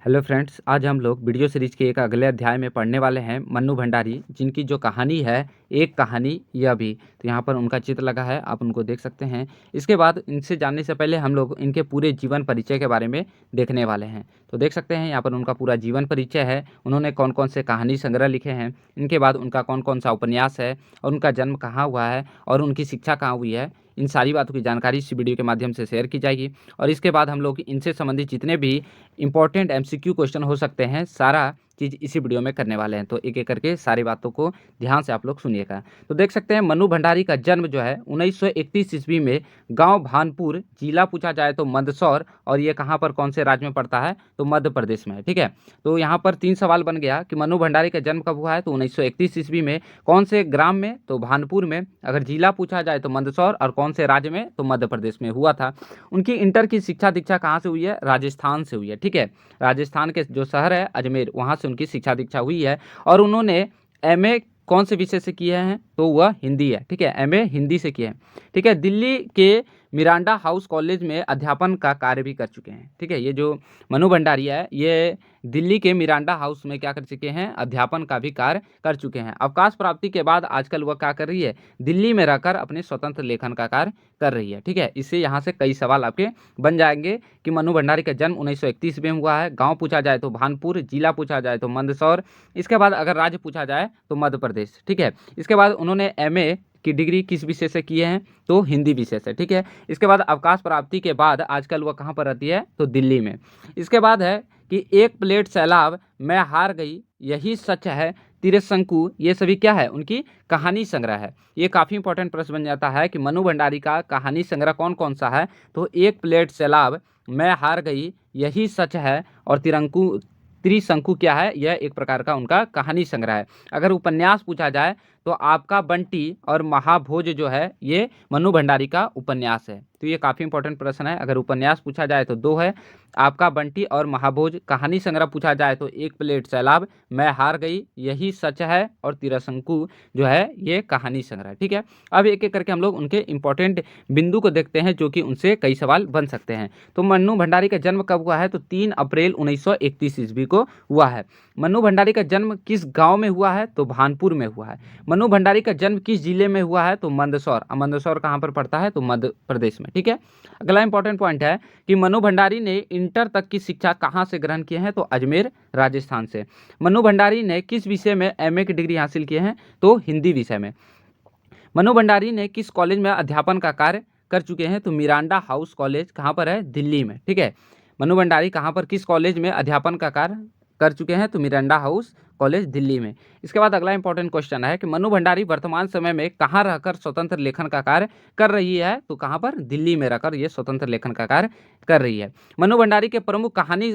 Hello friends, आज हम लोग वीडियो सीरीज के एक अगले अध्याय में पढ़ने वाले हैं मन्नू भंडारी, जिनकी जो कहानी है एक कहानी यह भी। तो यहाँ पर उनका चित्र लगा है, आप उनको देख सकते हैं। इसके बाद इनसे जानने से पहले हम लोग इनके पूरे जीवन परिचय के बारे में देखने वाले हैं। तो देख सकते हैं यहाँ पर उनका पूरा जीवन परिचय है, उन्होंने कौन कौन से कहानी संग्रह लिखे हैं, इनके बाद उनका कौन कौन सा उपन्यास है और उनका जन्म कहाँ हुआ है और उनकी शिक्षा कहाँ हुई है। इन सारी बातों की जानकारी इस वीडियो के माध्यम से शेयर की जाएगी। और इसके बाद हम लोग इनसे संबंधित जितने भी इंपॉर्टेंट एमसीक्यू क्वेश्चन हो सकते हैं, सारा चीज़ इसी वीडियो में करने वाले हैं। तो एक एक करके सारी बातों को ध्यान से आप लोग सुनिएगा। तो देख सकते हैं मन्नू भंडारी का जन्म जो है 1931 ईस्वी में गांव भानपुर, जिला पूछा जाए तो मंदसौर, और ये कहाँ पर कौन से राज्य में पड़ता है तो मध्य प्रदेश में है। ठीक है, तो यहाँ पर 3 सवाल बन गया कि मन्नू भंडारी का जन्म कब हुआ है तो 1931 ईस्वी में, कौन से ग्राम में तो भानपुर में, अगर जिला पूछा जाए तो मंदसौर, और कौन से राज्य में तो मध्य प्रदेश में हुआ था। उनकी इंटर की शिक्षा दीक्षा कहाँ से हुई है, राजस्थान से हुई है। ठीक है, राजस्थान के जो शहर है अजमेर, वहाँ से उनकी शिक्षा दीक्षा हुई है। और उन्होंने एमए कौन से विषय से किए हैं तो वह हिंदी है। ठीक है, एमए हिंदी से किए हैं। ठीक है, दिल्ली के मिरांडा हाउस कॉलेज में अध्यापन का कार्य भी कर चुके हैं। ठीक है, ये जो मन्नू भंडारी है ये दिल्ली के मिरांडा हाउस में क्या कर चुके हैं, अध्यापन का भी कार्य कर चुके हैं। अवकाश प्राप्ति के बाद आजकल वह क्या कर रही है, दिल्ली में रहकर अपने स्वतंत्र लेखन का कार्य कर रही है। ठीक है, इससे यहाँ से कई सवाल आपके बन जाएंगे कि मन्नू भंडारी का जन्म 1931 में हुआ है, गांव पूछा जाए तो भानपुर, जिला पूछा जाए तो मंदसौर, इसके बाद अगर राज्य पूछा जाए तो मध्य प्रदेश। ठीक है, इसके बाद उन्होंने एमए की डिग्री किस विषय से किए हैं तो हिंदी विषय से। ठीक है, इसके बाद अवकाश प्राप्ति के बाद आजकल वह कहाँ पर रहती है तो दिल्ली में। इसके बाद है कि एक प्लेट सैलाब, मैं हार गई, यही सच है, त्रिशंकु, ये सभी क्या है उनकी कहानी संग्रह है। ये काफ़ी इंपॉर्टेंट प्रश्न बन जाता है कि मन्नू भंडारी का कहानी संग्रह कौन कौन सा है तो एक प्लेट सैलाब, मैं हार गई, यही सच है, और त्रिशंकु क्या है, यह एक प्रकार का उनका कहानी संग्रह है। अगर उपन्यास पूछा जाए तो आपका बंटी और महाभोज जो है ये मन्नू भंडारी का उपन्यास है। तो ये काफ़ी इंपॉर्टेंट प्रश्न है। अगर उपन्यास पूछा जाए तो 2 है, आपका बंटी और महाभोज। कहानी संग्रह पूछा जाए तो एक प्लेट सैलाब, मैं हार गई, यही सच है, और त्रिशंकु जो है ये कहानी संग्रह। ठीक है, अब एक एक करके हम लोग उनके इंपॉर्टेंट बिंदु को देखते हैं जो कि उनसे कई सवाल बन सकते हैं। तो मन्नू भंडारी का जन्म कब हुआ है तो 3 अप्रैल 1931 ईस्वी को हुआ है। मन्नू भंडारी का जन्म किस गांव में हुआ है तो भानपुर में हुआ है। मन्नू भंडारी का जन्म किस जिले में हुआ है तो मंदसौर। मंदसौर कहाँ पर पड़ता है तो मध्य प्रदेश में। ठीक है, अगला इंपॉर्टेंट पॉइंट है कि मन्नू भंडारी ने इंटर तक की शिक्षा कहाँ से ग्रहण किए हैं तो अजमेर, राजस्थान से। मन्नू भंडारी ने किस विषय में एमए की डिग्री हासिल किए हैं तो हिंदी विषय में। मन्नू भंडारी ने किस कॉलेज में अध्यापन का कार्य कर चुके हैं तो मिरांडा हाउस कॉलेज, कहाँ पर है दिल्ली में। ठीक है, मन्नू भंडारी कहाँ पर किस कॉलेज में अध्यापन का कार्य कर चुके हैं तो मिरांडा हाउस कॉलेज दिल्ली में। इसके बाद अगला इंपॉर्टेंट क्वेश्चन है कि मन्नू भंडारी वर्तमान समय में कहाँ रहकर स्वतंत्र लेखन का कार्य कर रही है तो कहाँ पर, दिल्ली में रहकर ये स्वतंत्र लेखन का कार्य कर रही है। मन्नू भंडारी के प्रमुख कहानी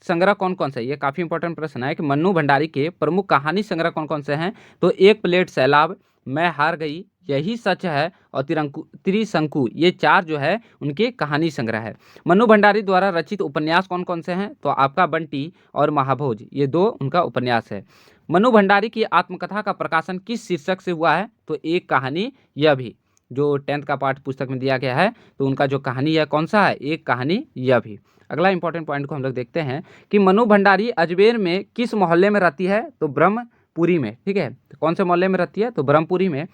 संग्रह कौन कौन से, ये काफ़ी इंपॉर्टेंट प्रश्न है कि मन्नू भंडारी के प्रमुख कहानी संग्रह कौन कौन से हैं तो एक प्लेट सैलाब, मैं हार गई, यही सच है, और त्रिशंकु, ये 4 जो है उनके कहानी संग्रह है। मन्नू भंडारी द्वारा रचित उपन्यास कौन कौन से हैं तो आपका बंटी और महाभोज, ये 2 उनका उपन्यास है। मन्नू भंडारी की आत्मकथा का प्रकाशन किस शीर्षक से हुआ है तो एक कहानी यह भी, जो 10th का पाठ पुस्तक में दिया गया है तो उनका जो कहानी है कौन सा है, एक कहानी यह भी। अगला इंपॉर्टेंट पॉइंट को हम लोग देखते हैं कि मन्नू भंडारी अजमेर में किस मोहल्ले में रहती है तो ब्रह्मपुरी में। ठीक है, तो कौन से मोहल्ले में रहती है तो ब्रह्मपुरी में।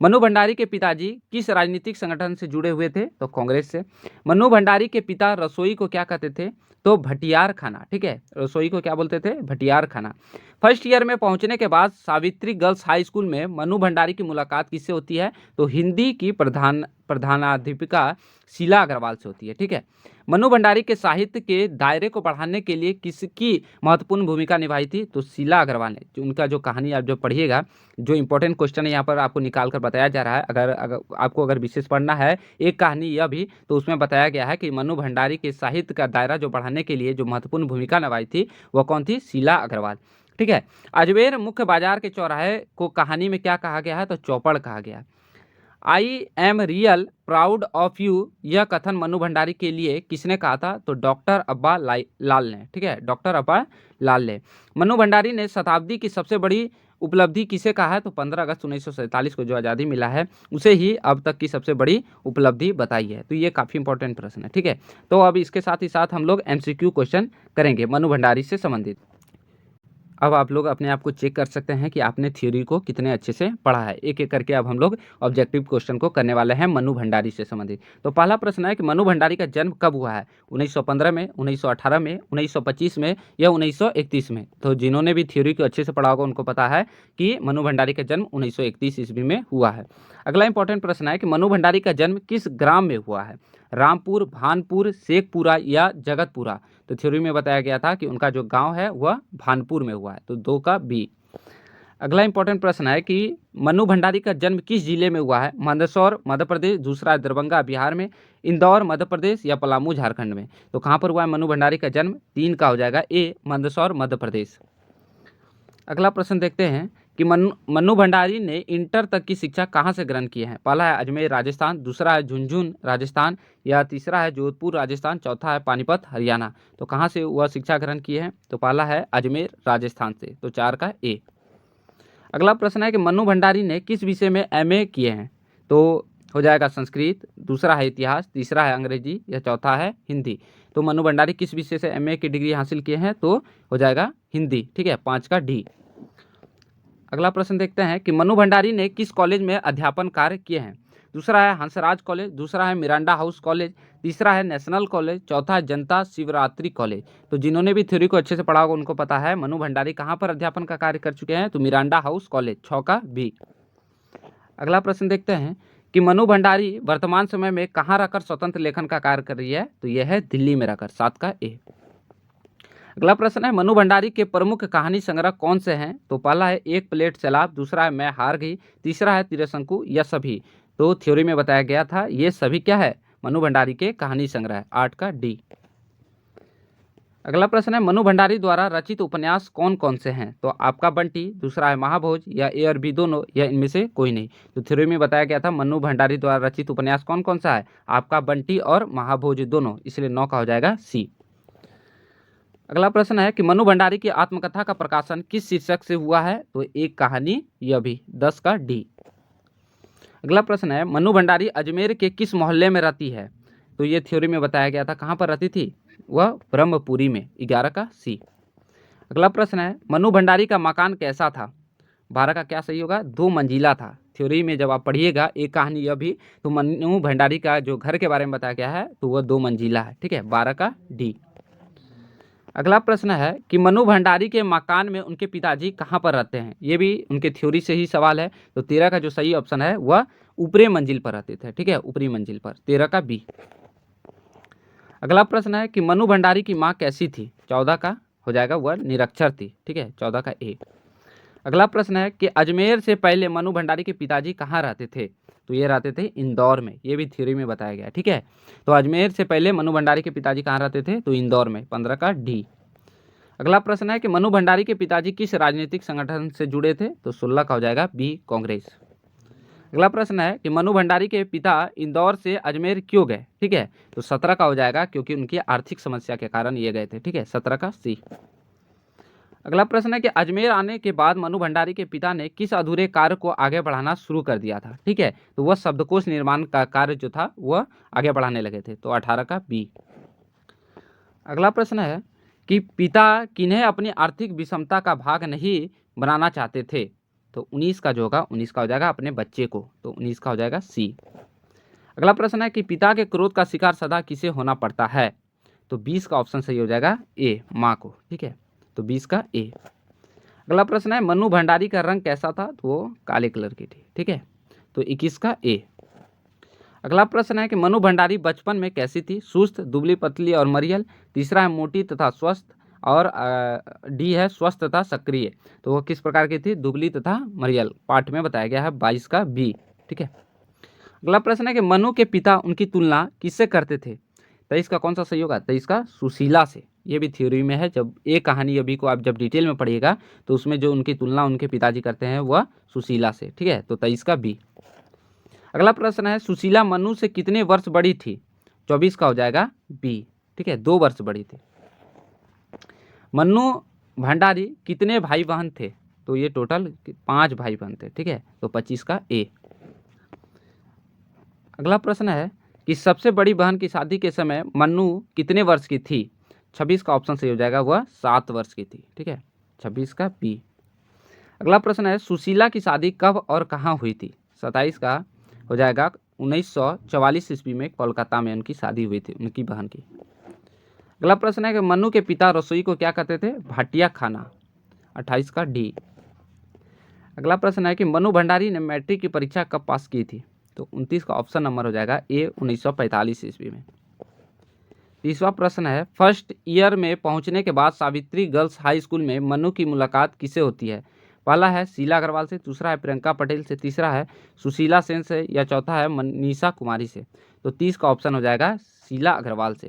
मन्नू भंडारी के पिताजी किस राजनीतिक संगठन से जुड़े हुए थे तो कांग्रेस से। मन्नू भंडारी के पिता रसोई को क्या कहते थे तो भटियार खाना। ठीक है, रसोई को क्या बोलते थे, भटियार खाना। फर्स्ट ईयर में पहुंचने के बाद सावित्री गर्ल्स हाई स्कूल में मन्नू भंडारी की मुलाकात किससे होती है तो हिंदी की प्रधानाध्यापिका शीला अग्रवाल से होती है। ठीक है, मन्नू भंडारी के साहित्य के दायरे को बढ़ाने के लिए किसकी महत्वपूर्ण भूमिका निभाई थी तो शीला अग्रवाल ने। जो उनका जो कहानी आप जो पढ़िएगा, जो इंपॉर्टेंट क्वेश्चन है यहाँ पर आपको निकाल कर बताया जा रहा है। अगर आपको अगर विशेष पढ़ना है एक कहानी यह भी, तो उसमें बताया गया है कि मन्नू भंडारी के साहित्य का दायरा जो बढ़ाने के लिए जो महत्वपूर्ण भूमिका निभाई थी वह कौन थी, शीला अग्रवाल। ठीक है, अजमेर मुख्य बाजार के चौराहे को कहानी में क्या कहा गया है तो चौपड़ कहा गया। I am real proud of you, यह कथन मन्नू भंडारी के लिए किसने कहा था तो डॉक्टर अब्बा लाल ने। ठीक है, डॉक्टर अब्बा लाल ने। मन्नू भंडारी ने शताब्दी की सबसे बड़ी उपलब्धि किसे कहा है, तो 15 अगस्त 1947 को जो आज़ादी मिला है उसे ही अब तक की सबसे बड़ी उपलब्धि बताई है। तो ये काफ़ी इंपॉर्टेंट प्रश्न है, ठीक है। तो अब इसके साथ ही साथ हम लोग MCQ क्वेश्चन करेंगे मनु भंडारी से संबंधित। अब आप लोग अपने आप को चेक कर सकते हैं कि आपने थ्योरी को कितने अच्छे से पढ़ा है। एक एक करके अब हम लोग ऑब्जेक्टिव क्वेश्चन को करने वाले हैं मनु भंडारी से संबंधित। तो पहला प्रश्न है कि मनु भंडारी का जन्म कब हुआ है, 1915 में, 1918 में, 1925 में या 1931 में। तो जिन्होंने भी थ्योरी को अच्छे से पढ़ा होगा उनको पता है कि मनु भंडारी का जन्म 1931 ईस्वी में हुआ है। अगला इंपॉर्टेंट प्रश्न है कि मनु भंडारी का जन्म किस ग्राम में हुआ है, रामपुर, भानपुर, शेखपुरा या जगतपुरा। तो थ्योरी में बताया गया था कि उनका जो गांव है वह भानपुर में हुआ है, तो 2 का बी। अगला इंपॉर्टेंट प्रश्न है कि मनु भंडारी का जन्म किस जिले में हुआ है, मंदसौर मध्य प्रदेश, दूसरा है दरभंगा बिहार में, इंदौर मध्य प्रदेश या पलामू झारखंड में। तो कहाँ पर हुआ है मनु भंडारी का जन्म, 3 का हो जाएगा ए, मंदसौर मध्य प्रदेश। अगला प्रश्न देखते हैं कि मनु भंडारी ने इंटर तक की शिक्षा कहाँ से ग्रहण की है। पहला है अजमेर राजस्थान, दूसरा है झुंझुनू राजस्थान या तीसरा है जोधपुर राजस्थान, चौथा है पानीपत हरियाणा। तो कहाँ से वह शिक्षा ग्रहण की है, तो पहला है अजमेर राजस्थान से, तो 4 का ए। अगला प्रश्न है कि मनु भंडारी ने किस विषय में MA किए हैं, तो हो जाएगा संस्कृत, दूसरा है इतिहास, तीसरा है अंग्रेजी या चौथा है हिंदी। तो मनु भंडारी किस विषय से MA की डिग्री हासिल किए हैं, तो हो जाएगा हिंदी, ठीक है, 5 का डी। अगला प्रश्न देखते हैं कि मनु भंडारी ने किस कॉलेज में अध्यापन कार्य किए हैं। दूसरा है हंसराज कॉलेज, दूसरा है मिरांडा हाउस कॉलेज, तीसरा है नेशनल कॉलेज, चौथा है जनता शिवरात्रि कॉलेज। तो जिन्होंने भी थ्योरी को अच्छे से पढ़ा होगा उनको पता है मनु भंडारी कहाँ पर अध्यापन का कार्य कर चुके हैं, तो मिरांडा हाउस कॉलेज, 6 का बी। अगला प्रश्न देखते हैं कि मनु भंडारी वर्तमान समय में कहाँ रहकर स्वतंत्र लेखन का कार्य कर रही है, तो यह है दिल्ली में रहकर, 7 का ए। अगला प्रश्न है मनु भंडारी के प्रमुख कहानी संग्रह कौन से हैं, तो पहला है एक प्लेट सैलाब, दूसरा है मैं हार गई, तीसरा है त्रिशंकु या सभी। तो थ्योरी में बताया गया था ये सभी क्या है, मनु भंडारी के कहानी संग्रह, 8 का डी। अगला प्रश्न है मनु भंडारी द्वारा रचित उपन्यास कौन कौन से हैं, तो आपका बंटी, दूसरा है महाभोज या ए और बी दोनों या इनमें से कोई नहीं। तो थ्योरी में बताया गया था मनु भंडारी द्वारा रचित उपन्यास कौन कौन सा है, आपका बंटी और महाभोज दोनों, इसलिए 9 का हो जाएगा सी। अगला प्रश्न है कि मनु भंडारी की आत्मकथा का प्रकाशन किस शीर्षक से हुआ है, तो एक कहानी यह भी, 10 का डी। अगला प्रश्न है मनु भंडारी अजमेर के किस मोहल्ले में रहती है, तो ये थ्योरी में बताया गया था कहाँ पर रहती थी, वह ब्रह्मपुरी में, 11 का सी। अगला प्रश्न है मनु भंडारी का मकान कैसा था, 12 का क्या सही होगा, 2 मंजिला था। थ्योरी में जब आप पढ़िएगा एक कहानी यह भी, तो मनु भंडारी का जो घर के बारे में बताया गया है तो वह 2 मंजिला है, ठीक है, 12 का डी। अगला प्रश्न है कि मनु भंडारी के मकान में उनके पिताजी कहाँ पर रहते हैं, ये भी उनके थ्योरी से ही सवाल है। तो 13 का जो सही ऑप्शन है वह ऊपरी मंजिल पर रहते थे, ठीक है, ऊपरी मंजिल पर, 13 का बी। अगला प्रश्न है कि मनु भंडारी की माँ कैसी थी, 14 का हो जाएगा वह निरक्षर थी, ठीक है, 14 का ए। अगला प्रश्न है कि अजमेर से पहले मनु भंडारी के पिताजी कहाँ रहते थे, तो ये रहते थे इंदौर में, ये भी थ्योरी में बताया गया, ठीक है। तो अजमेर से पहले मनु भंडारी के पिताजी कहाँ रहते थे, तो इंदौर में, 15 का डी। अगला प्रश्न है कि मनु भंडारी के पिताजी किस राजनीतिक संगठन से जुड़े थे, तो 16 का हो जाएगा बी, कांग्रेस। अगला प्रश्न है कि मनु भंडारी के पिता इंदौर से अजमेर क्यों गए, ठीक है, तो 17 का हो जाएगा क्योंकि उनकी आर्थिक समस्या के कारण ये गए थे, ठीक है, 17 का सी। अगला प्रश्न है कि अजमेर आने के बाद मनु भंडारी के पिता ने किस अधूरे कार्य को आगे बढ़ाना शुरू कर दिया था, ठीक है, तो वह शब्दकोश निर्माण का कार्य जो था वह आगे बढ़ाने लगे थे, तो 18 का बी। अगला प्रश्न है कि पिता किन्हें अपनी आर्थिक विषमता का भाग नहीं बनाना चाहते थे, तो 19 का जो होगा, 19 का हो जाएगा अपने बच्चे को, तो 19 का हो जाएगा सी। अगला प्रश्न है कि पिता के क्रोध का शिकार सदा किसे होना पड़ता है, तो 20 का ऑप्शन सही हो जाएगा ए, माँ को, ठीक है, तो 20 का ए। अगला प्रश्न है मनु भंडारी का रंग कैसा था, तो वो काले कलर की थी, ठीक है, तो 21 का ए। अगला प्रश्न है कि मनु भंडारी बचपन में कैसी थी, सुस्त, दुबली पतली और मरियल, तीसरा है मोटी तथा स्वस्थ, और डी है स्वस्थ तथा सक्रिय। तो वो किस प्रकार की थी, दुबली तथा मरियल, पाठ में बताया गया है, 22 का बी, ठीक है। अगला प्रश्न है कि मनु के पिता उनकी तुलना किससे करते थे, 23 का कौन सा सही होगा, 23 का सुशीला से। ये भी थ्योरी में है, जब एक कहानी अभी को आप जब डिटेल में पढ़िएगा तो उसमें जो उनकी तुलना उनके पिताजी करते हैं वह सुशीला से, ठीक है, तो 23 का बी। अगला प्रश्न है सुशीला मनु से कितने वर्ष बड़ी थी, 24 का हो जाएगा बी, ठीक है, 2 वर्ष बड़ी थी। मनु भंडारी कितने भाई बहन थे, तो ये टोटल 5 भाई बहन थे। ठीक है, तो 25 का ए। अगला प्रश्न है कि सबसे बड़ी बहन की शादी के समय मन्नू कितने वर्ष की थी? 26 का ऑप्शन सही हो जाएगा, वह 7 वर्ष की थी। ठीक है, 26 का बी। अगला प्रश्न है सुशीला की शादी कब और कहाँ हुई थी? 27 का हो जाएगा 1944 ईस्वी में कोलकाता में उनकी शादी हुई थी, उनकी बहन की। अगला प्रश्न है कि मन्नू के पिता रसोई को क्या कहते थे? भाटिया खाना। 28 का डी। अगला प्रश्न है कि मन्नू भंडारी ने मैट्रिक की परीक्षा कब पास की थी? तो 29 का ऑप्शन नंबर हो जाएगा ए, 1945 ईस्वी में। तीसरा प्रश्न है फर्स्ट ईयर में पहुंचने के बाद सावित्री गर्ल्स हाई स्कूल में मन्नू की मुलाकात किससे होती है? पहला है शीला अग्रवाल से, दूसरा है प्रियंका पटेल से, तीसरा है सुशीला सेन से, या चौथा है मनीषा कुमारी से। तो 30 का ऑप्शन हो जाएगा शीला अग्रवाल से।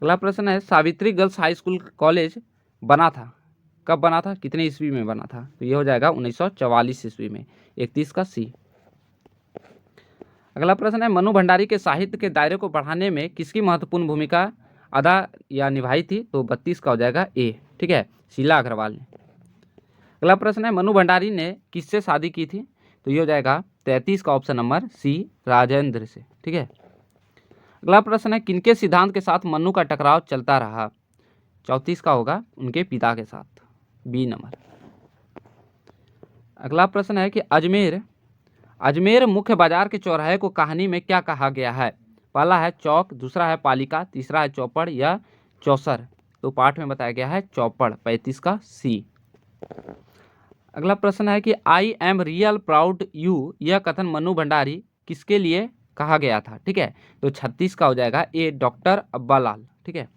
अगला प्रश्न है Savitri girls high school college बना था, कब बना था, कितने ईस्वी में बना था? तो ये हो जाएगा 1944 ईस्वी में। 31 का सी। अगला प्रश्न है मन्नू भंडारी के साहित्य के दायरे को बढ़ाने में किसकी महत्वपूर्ण भूमिका अदा या निभाई थी? तो 32 का हो जाएगा ए। ठीक है, शीला अग्रवाल ने। अगला प्रश्न है मन्नू भंडारी ने किससे शादी की थी? तो ये हो जाएगा 33 का ऑप्शन नंबर सी, राजेंद्र से। ठीक है। अगला प्रश्न है किनके सिद्धांत के साथ मन्नू का टकराव चलता रहा? 34 का होगा उनके पिता के साथ, बी नंबर। अगला प्रश्न है कि अजमेर मुख्य बाजार के चौराहे को कहानी में क्या कहा गया है? पहला है चौक, दूसरा है पालिका, तीसरा है चौपड़ या चौसर। तो पाठ में बताया गया है चौपड़, 35 का सी। अगला प्रश्न है कि I am real proud you, यह कथन मन्नू भंडारी किसके लिए कहा गया था? ठीक है, तो 36 का हो जाएगा ए, डॉक्टर अब्बालाल। ठीक है,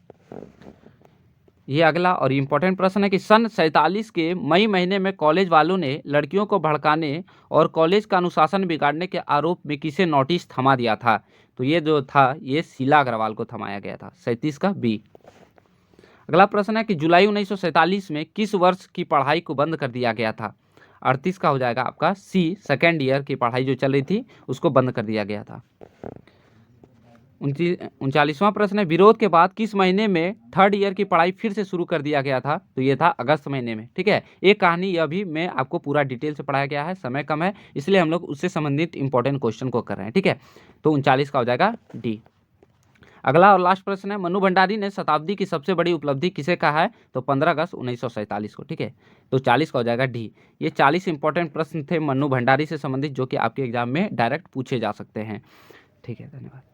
ये अगला और इम्पोर्टेंट प्रश्न है कि सन 47 के मई महीने में कॉलेज वालों ने लड़कियों को भड़काने और कॉलेज का अनुशासन बिगाड़ने के आरोप में किसे नोटिस थमा दिया था? तो ये जो था ये शीला अग्रवाल को थमाया गया था, 37 का बी। अगला प्रश्न है कि जुलाई 1947 में किस वर्ष की पढ़ाई को बंद कर दिया गया था? 38 का हो जाएगा आपका सी, सेकेंड ईयर की पढ़ाई जो चल रही थी उसको बंद कर दिया गया था। 39वां प्रश्न है विरोध के बाद किस महीने में थर्ड ईयर की पढ़ाई फिर से शुरू कर दिया गया था? तो ये था अगस्त महीने में। ठीक है, एक कहानी यह भी मैं आपको पूरा डिटेल से पढ़ाया गया है, समय कम है इसलिए हम लोग उससे संबंधित इंपॉर्टेंट क्वेश्चन को कर रहे हैं। ठीक है, तो 39 का हो जाएगा डी। अगला और लास्ट प्रश्न है मन्नू भंडारी ने शताब्दी की सबसे बड़ी उपलब्धि किसे कहा है? तो 15 अगस्त 1947 को। ठीक है, तो 40 का हो जाएगा डी। ये 40 इंपॉर्टेंट प्रश्न थे मन्नू भंडारी से संबंधित जो कि आपके एग्जाम में डायरेक्ट पूछे जा सकते हैं। ठीक है, धन्यवाद।